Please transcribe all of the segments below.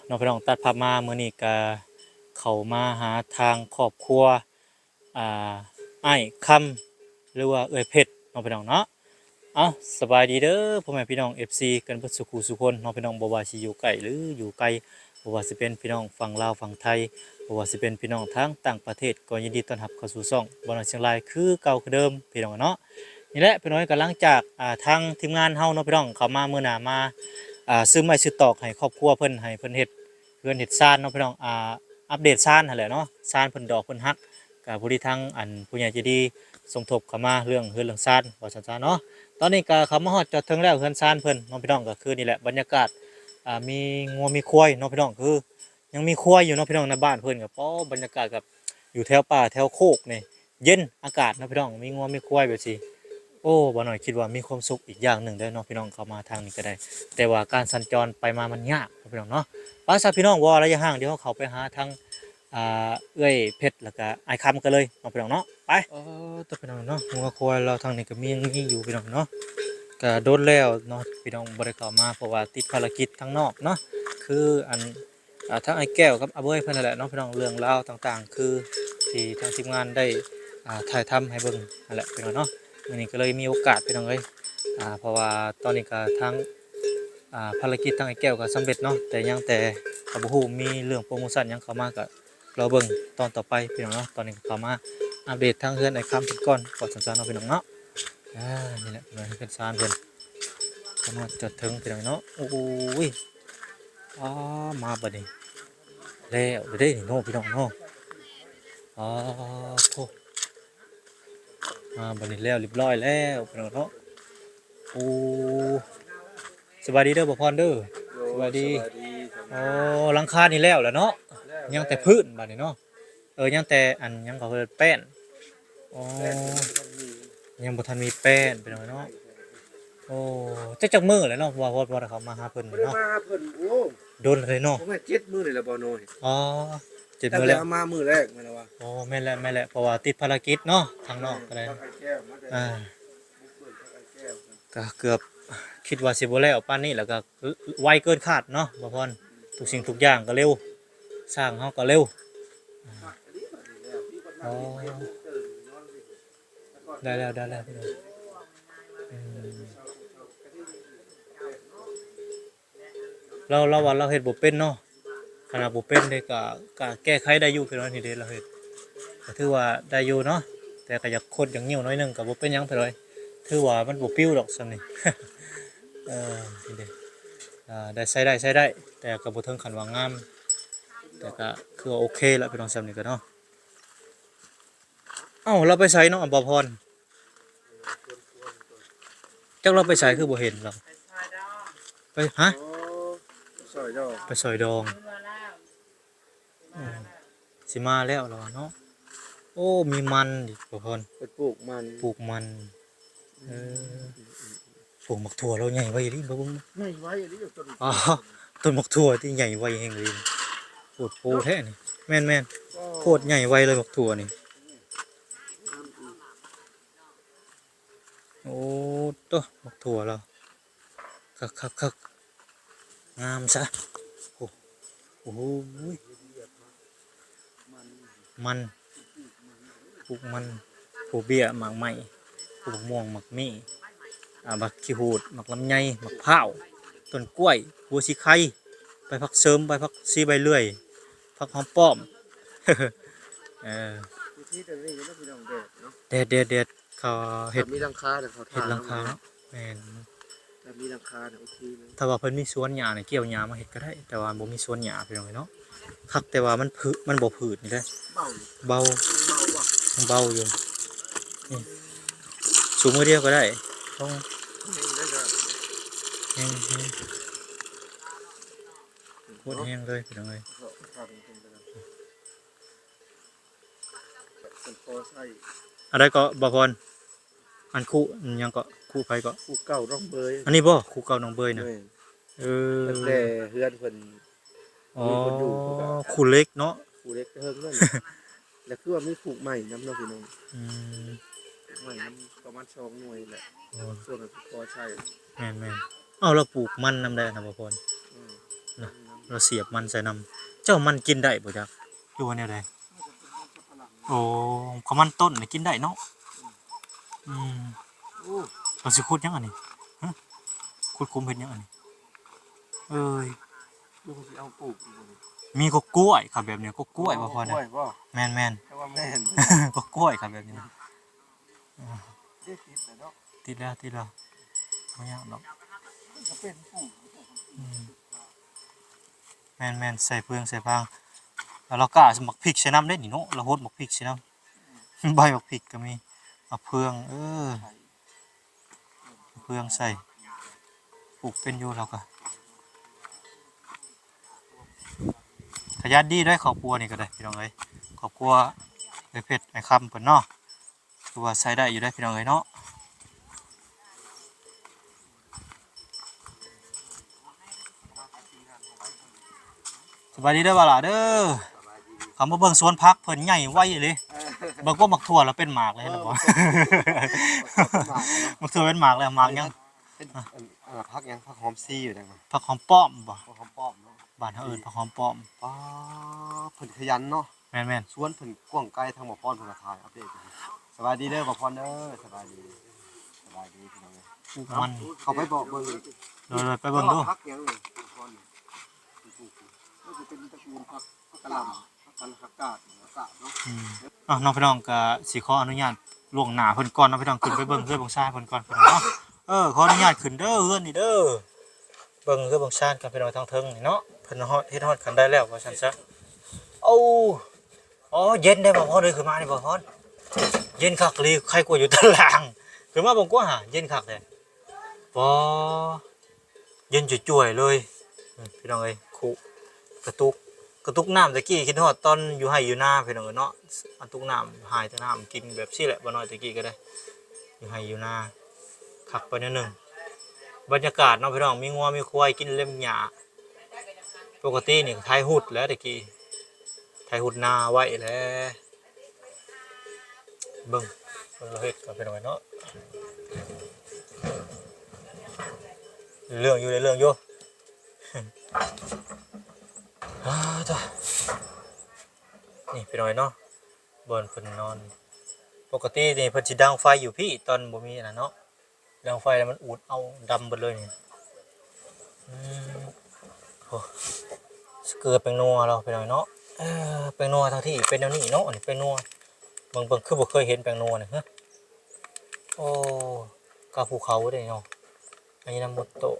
น้องพี่น้องตัดภาพมามื้อนี้ก็เข้ามาหาทางครอบครัวอ่าอ้ายคำหรือว่าเอื้อยเพชรน้องพี่น้องเนาะสบายดีเด้อพ่อแม่พี่น้อง FC กันเบิดสุขุสุคนน้องพี่น้องบ่ว่าสิอยู่ใกล้หรืออยู่ไกลบ่ว่าสิเป็นพี่น้องฝั่งลาวฝั่งไทยบ่ว่าสิเป็นพี่น้องทางต่างประเทศก็ยินดีต้อนรับเข้าสู่ช่องบ่น้อยเชียงรายคือเก่าคือเดิมพี่น้องเนาะนี่แหละพี่น้อยก็หลังจากทางทีมงานเฮาเนาะพี่น้องเข้ามามื้อหน้ามาซื้อไม้ซื้อตอกให้ครอบครัวเพิ่นให้เพิ่นเฮ็ดเฮือนเฮ็ดซานเนาะพี่น้องอัปเดตซานนั่นแหละเนาะซานเพิ่นดอกเพิ่นฮักก็ผู้ที่ทางผู้ใหญ่ใจดีสมทบเข้ามาเรื่องเฮือนเรื่องซานว่าซั่นซะเนาะ ตอนนี้ก็เขามาฮอดจอดถึงแล้วเฮือนซานเพิ่นน้องพี่น้องก็คือนี่แหละบรรยากาศมีงัวมีควายน้องพี่น้องคือยังมีควายอยู่น้องพี่น้องในบ้านเพิ่นก็บรรยากาศกับอยู่แถวป่าแถวโคกนี่เย็นอากาศน้องพี่น้องมีงัวมีควายแบบนี้บ่หน่อยคิดว่ามีความสุขอีกอย่างหนึ่งเด้อน้องพี่น้องเข้ามาทางนี้ก็ได้แต่ว่าการสัญจรไปมามันยากน้องพี่น้องเนาะไปซะพี่น้องว่าระยะห่างเดี๋ยวเขาไปหาทางเอื้อยเพชรแล้วก็อ้ายคำกันเลยน้องพี่น้องเนาะไปตัวพี่น้องเนาะงัวควายเราทางนี้ก็มีอยู่พี่น้องเนาะ ก็โดนแล้วเนาะพี่น้องบ่ได้เข้ามาเพราะว่าติดภารกิจทางนอกเนาะคือทางไอ้แก้วกับอาเบ้ยเพิ่นนั่นแหละเนาะพี่น้องเรื่องราวต่างๆคือที่ทางทีมงานได้ถ่ายทำให้เบิ่งนั่นแหละพี่น้องเนาะมื้อนี้ก็เลยมีโอกาสพี่น้องเอ้ยเพราะว่าตอนนี้ก็ทางภารกิจทางไอ้แก้วก็สำเร็จเนาะแต่ยังแต่ก็บ่ฮู้มีเรื่องโปรโมชันหยังเข้ามาก็รอเบิ่งตอนต่อไปพี่น้องเนาะตอนนี้ก็เข้ามาอัปเดตทางเฮือนไอ้คำเพิ่นก่อนสั้นๆเนาะพี่น้องเนาะนี่แหละเป็นซานเพิ่น ขนาดจดถึงพี่น้องเนาะโอ้ยมาบัดนี้แล้วเดี๋ยวได้นี่เนาะพี่น้องเนาะอ๋อโธ่มาบัดนี้แล้วเรียบร้อยแล้วพี่น้องเนาะโอ้สบายดีเด้อบ่พรเด้อสบายดีโอ้หลังคานี่แล้วแหละเนาะยังแต่พื้นบัดนี้เนาะยังแต่ยังเขาเอิ้นแป้นอ๋อยังบ่ทันมีแป้นพี่น้องเนาะโอ้จักมื้อแล้วเนาะว่าเขามาหาเพิ่นบ่ได้เนาะมาหาเพิ่นโอ้โดนเลยเนาะผมว่า7มื้อนี่แหละบ่น้อยอ๋อเจ็ดตั้งมื้อแต่แล้วเอามามื้อแรกแม่นแล้วว่าโอ้แม่นแล้วแม่นแล้วเพราะว่าติดภารกิจเนาะทางนอกก็ได้ทางไอ้แก้วมาแต่อ่าบุกเบิกทางไอ้แก้วก็เกือบคิดว่าสิบ่แล้วปานนี้แล้วก็ไวเกินคาดเนาะบ่พรทุกสิ่งทุกอย่างก็เร็วสร้างเฮาก็เร็วอ๋อได้แล้วพี่น้องอืมเราว่าเราเฮ็ดบ่เป็นเนาะขนาดบ่เป็นนี่ก็แก้ไขได้อยู่พี่น้องนี่เด้เราเฮ็ดก็ถือว่าได้อยู่เนาะแต่ก็อยากคดอย่างงิ้วหน่อยหนึงก็บ่เป็นหยังพี่น้อยถือว่ามันบ่ปลิวดอกส่ำนี้ นี่เด้ได้ใช้ได้แต่ก็บ่ถึงขั้นว่างามแต่ก็คือว่าโอเคแล้วพี่น้องส่ำนี้ก็เนาะเราไปไสเนาะบ่พรจักเราไปไสคือบ่เห็นเราไปฮะโอ้ซอยดอกไปซอยดองอืมสิมาแล้วเหรอเนาะโอ้มีมันอีกบ่พรไปปลูกมันปลูกมันเออปลูกหมักถั่วเราใหญ่ไว้ดิบ่เบิ่ง ใหญ่ไว้อันนี้อยู่ต้นอ๋อต้นหมักถั่วที่ใหญ่ไวแห่งเลยโคตรโพแท้นี่แม่นโคตรใหญ่ไวเลยหมักถั่วนี่โอ้ตัวหมักถั่วเราคักงามซะโอ้โหมันปลูกมันปลูกเบี้ยหมากไม้ปลูกม่วงหมากมี่บักขี้หูดหมากลำไยหมากพร้าวต้นกล้วยบัวสีไข่ใบผักเสริมใบผักซีใบเลื่อยผักหอมป้อม เออที่แต่นี่ก็พี่น้องแดดเนาะเด็ดเขาเห็ดถ้ามีหลังคาแต่เขาเห็ดหลังคาเนาะเนาะแม่น ถ้ามีหลังคาเนี่ยโอเคเลยถ้าว่าเพิ่นมีสวนหญ้าเนี่ยเกี่ยวหญ้ามาเฮ็ดก็ได้แต่ว่าบ่มีสวนหญ้าพี่น้องเนาะคักแต่ว่ามันบ่ผืดนี่เด้เบาเบาเบาว่ะเบาอยู่นี่สูงมือเดียวก็ได้ต้องเองได้ก็แห้งโคตรแห้งเลยพี่น้องเอ้ยเขาทำเป็นเป็นพอใส่อะไรก็บ่พรอันคู่หยังก็คู่ไผก็ปลูกเก่าร่องเบยอันนี้บ่คู่เก่าน้องเบยน่ะเออตั้งแต่เฮือนเพิ่นอ๋อมีคนอยู่เพิ่นก็ คู่เล็กเนาะปลูกเล็กเฮิงนั่นแล้วคือว่ามีปลูกใหม่น้ำเนาะพี่น้องอืมปลูกใหม่น้ำประมาณ2หน่วยแหละโอ้ส่วนนั้นพอใช่แม่นเราปลูกมันนำได้นะบ่พรอืมนะ เราเสียบมันใส่น้ำเจ้ามันกินได้บ่จ๊ะดูว่าแนวใดโอ้ข้าวมันต้นนี่กินได้เนาะอืม โอ้ เราสิขุดยังอันนี้ฮะขุดคุมเฮ็ดยังอันนี้เอ้ย ดูสิเอาปลูกอีกบ่นี่ มีก็กล้วยครับแบบนี้ก็กล้วยบ่พอ โก นะ ล้วยบ่ แม่น แต่ว่าแม่น ๆ ก็กล้วยครับแบบนี้ ได้ติดแล้วเนาะ ติดแล้วบ่ยากดอก มันก็เป็นปลูก อืมแม่นใส่เฟืองใส่ฟางแล้วเราก็อาจจะหมักพริกใส่น้ำได้นี่เนาะเราโหดหมักพริกใส่น้ำ ใบหมักพริกก็มีเอาเฟืองเอาเฟืองใส่ปลูกเป็นอยู่เราก็ขยันดีได้ครอบครัวนี่ก็ได้พี่น้องเอ้ยครอบครัวไอ้เพชรไอ้คำเพิ่นเนาะคือว่าใช้ได้อยู่ได้พี่น้องเอ้ยเนาะสบายดีเด้อบ่าวหล่ะเด้อคำว่าเบิ่งสวนผักเพิ่นใหญ่ไวเลยเบิ่งว่าหมักถั่วแล้วเป็นหมากเลยนะบ่ หมักถั่วเป็นหมากแล้วหมากยัง เป็นพักยังพักหอมซี่อยู่จัง ผักหอมป้อมบ่ พักหอมป้อมเนาะ บ้านเฮาเอิ้นผักหอมป้อม ป้าเพิ่นขยันเนาะ แม่น สวนเพิ่นกว้างไกลทางบ่พรเพิ่นก็ถ่ายอัปเดตอยู่สบายดีเด้อบ่พรเด้อสบายดีพี่น้องเอ้ย ๆมัน เขาไปบอกเบิ่ง เลยไปเบิ่งดู พักยังเลยบ่พรก็จะเป็นตระกูลพักกะหล่ำพักกะผักกาดเนาะ น้องพี่น้องก็สิขออนุญาตล่วงหน้าเพิ่นก่อนเนาะพี่น้องขึ้นไปเบิ่งเฮือนบ่งชายเพิ่นก่อนพี่น้องเนาะขออนุญาตขึ้นเด้อเฮือนนี่เด้อเบิ่งเฮือนบ่งชายกันพี่น้องทางเทิงนี่เนาะเพิ่นเฮ็ดฮอดกันได้แล้วว่าซั่นซะโอ้อ๋อเย็นได้บ่พอเลยขึ้นมานี่บ่พอเย็นคักเลยใครกลัวอยู่ตารางขึ้นมาบ่กลัวหาเย็นคักแท้บ่เย็นจ่วยๆเลยพี่น้องเอ้ยคุกระตุกน้ำตะกี้คิดฮอดตอนอยู่ไร่อยู่นาพี่น้องเอ้ยเนาะอันตุกน้ำหายแต่น้ำกินแบบซี่แหละบ่น้อยตะกี้ก็ได้อยู่ไร่อยู่นาคักไปนิดนึงบรรยากาศเนาะพี่น้องมีงัวมีควายกินเล็มหญ้าปกตินี่ไทยหุดแล้วตะกี้ไทยหุดนาไว้แล้วเบิ่งเราเฮ็ดก็เป็นไงเนาะเรื่องอยู่ จ้ะนี่พี่น้อยเนาะบนเพิ่นนอนปกตินี่เพิ่นสิดังไฟอยู่พี่ตอนบ่มีน่ะเนาะดังไฟแล้วมันอูดเอาดำเบิดเลยนี่โอ้เกลือแป้งนัวเราพี่น้อยเนาะแป้งนัวทั้งที่เป็นแนวนี้เนาะอันนี้แป้งนัวเบิ่งคือบ่เคยเห็นแป้งนัวนี่ฮะโอ้กาภูเขาเด้เนาะอันนี้น้ำหมดโตะ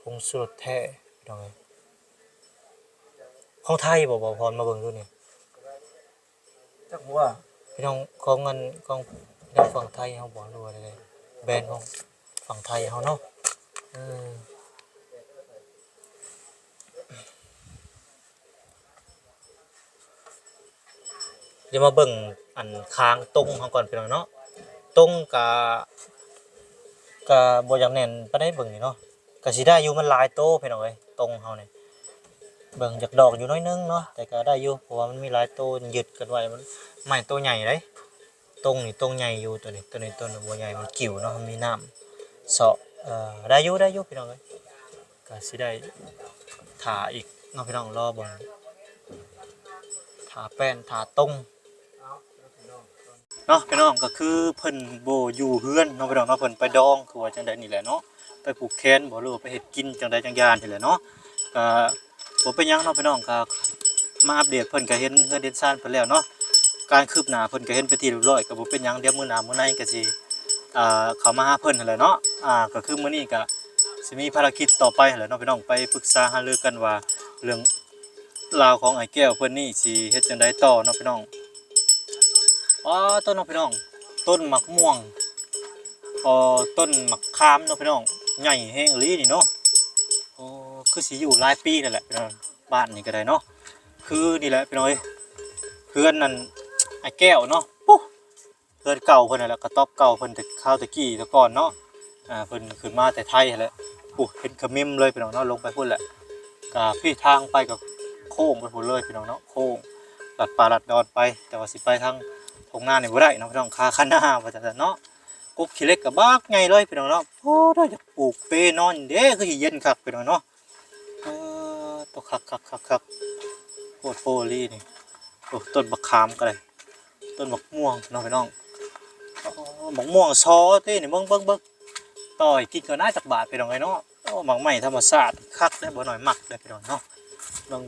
ผงชูรสแท้พี่น้องเอ้ยของไทยบ่พรมาเบิ่งดูนี่ จักว่า พี่น้องของเงินของพี่น้องฝั่งไทยเฮาบ่รู้อะไรเลยแบรนด์ของฝั่งไทยเฮาเนาะเดี๋ยวมาเบิ่งอันค้างตรงเฮาก่อนพี่น้องเนาะตรงกะบ่อยากแน่นปานใดเบิ่งนี่เนาะก็สิได้อยู่มันหลายโตพี่น้องเอ้ยตรงเฮานี่เบิ่งจากดอกอยู่น้อยนึงเนาะแต่ก็ได้อยู่เพราะว่ามันมีหลายโตยึดกันไว้มันไม้โตใหญ่เด้ตรงนี่ตรงใหญ่อยู่ตัวนี้ต้นบ่ใหญ่มันกิ่วเนาะมันมีน้ำเสาะได้อยู่พี่น้องเอ้ยก็สิได้ถ่าอีกเนาะพี่น้องรอเบิ่งถ่าแป้นถ่าตรงเนาะพี่น้องก็คือเพิ่นบ่อยู่เฮือนเนาะพี่น้องเนาะเพิ่นไปดองคือว่าจังได๋นี่แหละเนาะไปผูกแขนบ่หรือว่าไปเฮ็ดกินจังใดจังยานนี่แหละเนาะก็บ่เป็นหยังเนาะพี่น้องก็มาอัปเดตเพิ่นก็เห็นเฮือนเฮ็ดซ่านเพิ่นแล้วเนาะการคืบหน้าเพิ่นก็เห็นไปที่เรียบร้อยก็บ่เป็นหยังเดี๋ยวมื้อหน้ามื้อในก็สิเข้ามาหาเพิ่นนั่นแหละเนาะก็คือมื้อนี้ก็สิมีภารกิจต่อไปนั่นแหละเนาะพี่น้องไปปรึกษาหารือกันว่าเรื่องราวของไอ้แก้วเพิ่นนี่สิเฮ็ดจังไดต่อเนาะพี่น้องต้นเนาะพี่น้องต้นมะม่วงต้นมะขามเนาะพี่น้องใหญ่แฮงอีหลีนี่เนาะคือสิอยู่หลายปีนั่นแหละพี่น้องบ้านนี่ก็ได้เนาะคือนี่แหละพี่น้องเอ้ยเพื่อนนั่นไอ้แก้วเนาะปุ๊เพื่อนเก่าเพิ่นนั่นแหละกระต๊อบเก่าเพิ่นแต่ข้าวตะกี้แต่ก่อนเนาะเพิ่นขึ้นมาแต่ไทยนั่นแหละเห็นขมิ้มเลยพี่น้องเนาะลงไปพุ่นแหละก็พี่ทางไปกับโค้งไปพุ่นเลยพี่น้องเนาะโค้งลัดป่าลัดดอนไปแต่ว่าสิไปทางทงหน้านี่บ่ได้เนาะพี่น้องคาคันหน้าว่าจังซั่นเนาะก กขี้เหล็กก็บักใหญ่เลยพี่น้องเนาะโอ้ได้จะปลูกเปนอนเด้คือสิเย็นคักพี่น้องเนาะตกคักโคตรโฟลี่นี่โอ้ต้นบักขามก็ได้ต้นบักม่วงเนาะพี่น้องบักม่วงซอเต้นี่เบิ่งต่อยกินก็น่าจักบาทพี่น้องเอ้ยเนาะโอ้บักใหม่ธรรมชาติคักได้บ่น้อยมักได้พี่น้องเนาะเบิ่ง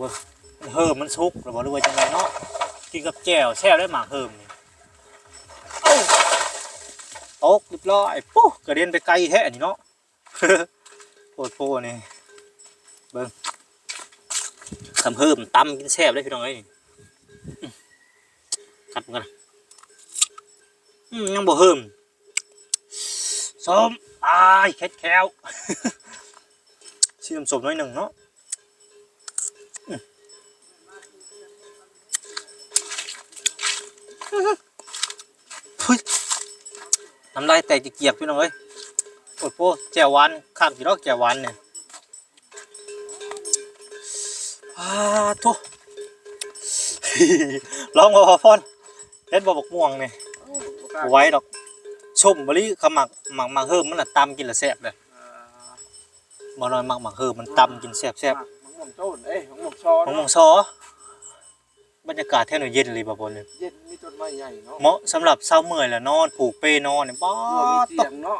มันเฮิมมันสุกหรือบ่รู้ว่าจังไดเนาะกินกับแจ่วแซ่บได้หมากเฮิมนี่เอ้าตกเรียบร้อยปุ๊กระเด็นไปไกลแท้นี่เนาะ โพดนี่เบิ่งคำเฮิมตำกินแซ่บได้พี่น้องเอ้ยกัดมันกันยังบ่เฮิมส้มแคว สีส้มน้อยหนึ่งเนาะน้ำลายแตกเกียบพี่น้องเอ้ยโอ้โหแจ่วหวานข้ามกี่รอบแจ่วหวานเนี่ยทุ ลองมาพอนเล่นบอกม่วงเนี่ยไว้ดอกชมบริขมักหมักเฮิมมันน่ะตำกินละแซ่บเลยบ่น้อยหมักเฮิมมันตำกินแซ่บมังม่วงโจ้นมังม่วงซอ มองซอบรรยากาศแท้หน่อยเย็นเลยบ่บนเลย เย็นมีต้นไม้ใหญ่เนาะเหมาะสำหรับเช้าเมื่อยแล้วนอนผูกเปนอนเนี่ยบ้า เตียงเนาะ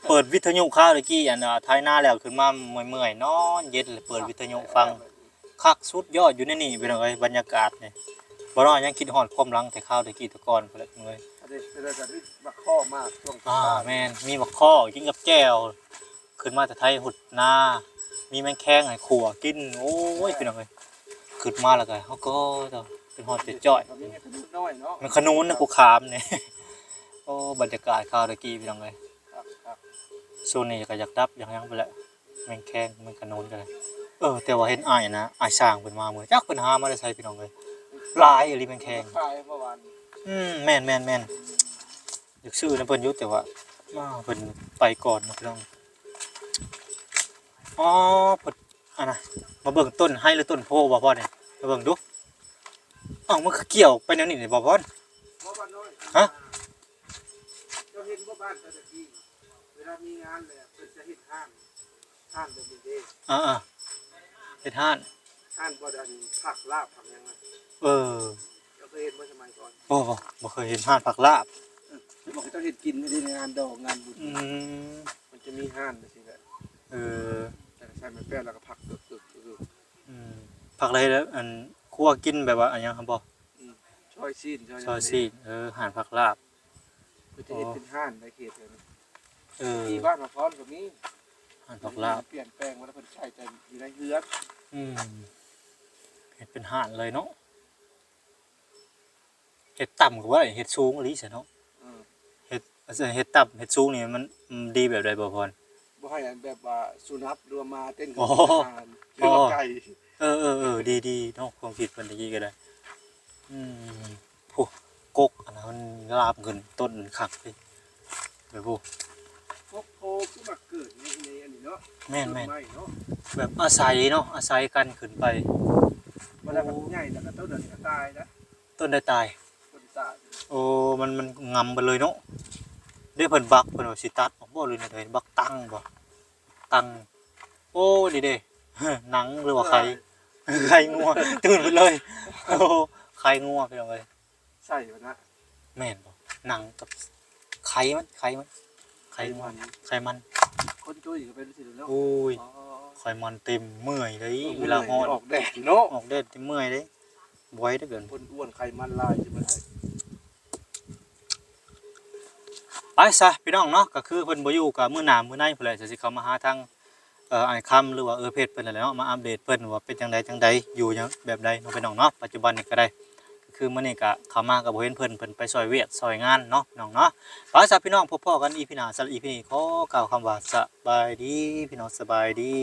เปิดวิทยุข้าวตะกี้ท้ายหน้าแล้วขึ้นมาเมื่อยนอนเย็นเลยเปิดวิทยุฟังคักสุดยอดอยู่ในนี่เป็นไงบรรยากาศเนี่ยบ่น้อยยังคิดฮอดความหลังแต่ข้าวตะกี้ตะกอนไปเลยเมื่อย เป็นอะไรที่บักข้อมากช่วง แม่นมีบักข้อกินกับแก้วขึ้นมาแต่ไทยหุดหน้ามีแมงแข้งให้ขั่วกินโอ้ยเป็นไงขึ้นมาแล้วก็เฮาก็เป็นฮอดเป็ดจ้อยมันขนุนนะกูขามเนี่ย โอ้บรรยากาศข้าวตะกี้เป็นไงโซนนี้ก็อยากดับอยากยังไปแหละแมงแข้งแมงขนุนกันเลยแต่ว่าเห็นอ้ายนะอ้ายสร้างเป็นมาเมื่อจักเป็นหามาได้ใช้พี่น้องเลยหลายอีหลีแมงแข้งแม่นอยากซื้อนะเพิ่นอยู่แต่ว่าเพิ่นไปก่อนนะพี่น้องเพิ่นนะมาเบิ่งต้นไห้หรือต้นโพบ่พ่อเนี่ยมาเบิ่งดูมันคือเกี่ยวไปแนวนี้นี่บ่พ่อฮะเจ้าเห็นบ่บ้านแต่ตะกี้เวลามีงานเลยเพิ่นจะเฮ็ดห้านแบบนี้เด้เฮ็ดห้านบ่ดันผักลาบผักหยังเจ้าเคยเห็นบ่สมัยก่อนบ่เคยเห็นห้านผักลาบบอกเจ้าเฮ็ดกินในงานดอกงานบุญมันจะมีห้านจังซี่แหละแต่ใส่ไม้แป้นแล้วก็ผักตึกผักอะไรแล้วคั่วกินแบบว่าอันยังครับบ่ซอยซีนห่านผักลาบเพิ่นจะเฮ็ดเป็นห้านในเขตเลยที่บ้านมาพร้อมก็มีห่านผักลาบเปลี่ยนแปลงว่าเพิ่นใช้แต่อยู่ในเฮือนเฮ็ดเป็นห่านเลยเนาะเฮ็ดต่ำกว่าเฮ็ดสูงอีหลีซะเนาะเฮ็ดต่ำเฮ็ดสูงนี่มันดีแบบใดบ่พรบ่ให้แบบว่าสุนัขรวมมาเต้นกับอาหารหรือว่าไก่ดีเนาะความคิดเพิ่นตะกี้ก็ได้กกอันนั้นมันลาบขึ้นต้นคักเลยแบบกกโพคือมาเกิดในอันนี้เนาะแม่นแบบอาศัยกันขึ้นไปมันแล้วก็ใหญ่แล้วก็ต้นนั้นก็ตายนะต้นได้ตายต้นตายมันงำไปเลยเนาะได้เพิ่นบักเพิ่นว่าสิตัดบ่เลยนะเด้บักตั้งบ่ตั้งนี่เด้หนังหรือว่าไข่งัวตื่นไปเลยไข่งัวพี่น้องเอ้ยใส่มันนะแม่นบ่หนังกับไข่มันไข่มันคนจุ้ยก็เป็นสิเนาะไข่มันเต็มเมื่อยเลยเวลาฮ้อนออกแดดเนาะออกแดดเมื่อยเลยบ่อยเด้อเกินคนอ้วนไข่มันลายใช่มั้ยไปซะพี่น้องเนาะก็คือเพิ่นบ่อยู่กับมื้อหน้ามื้อในพุ่นแหละสิเข้ามาหาทางอ้ายคำหรือว่าเพจเพิ่นนั่นแหละเนาะมาอัปเดตเพิ่นว่าเป็นจังไดอยู่จังแบบใดเนาะพี่น้องเนาะปัจจุบันนี้ก็ได้ก็คือมื้อนี้ก็เข้ามาก็บ่เห็นเพิ่นไปซอยเวียกซอยงานเนาะพี่น้องเนาะไปซะพี่น้องพบกันอีพีหน้าสำหรับอีพีนี้ขอกล่าวคำว่าสบายดีพี่น้องสบายดี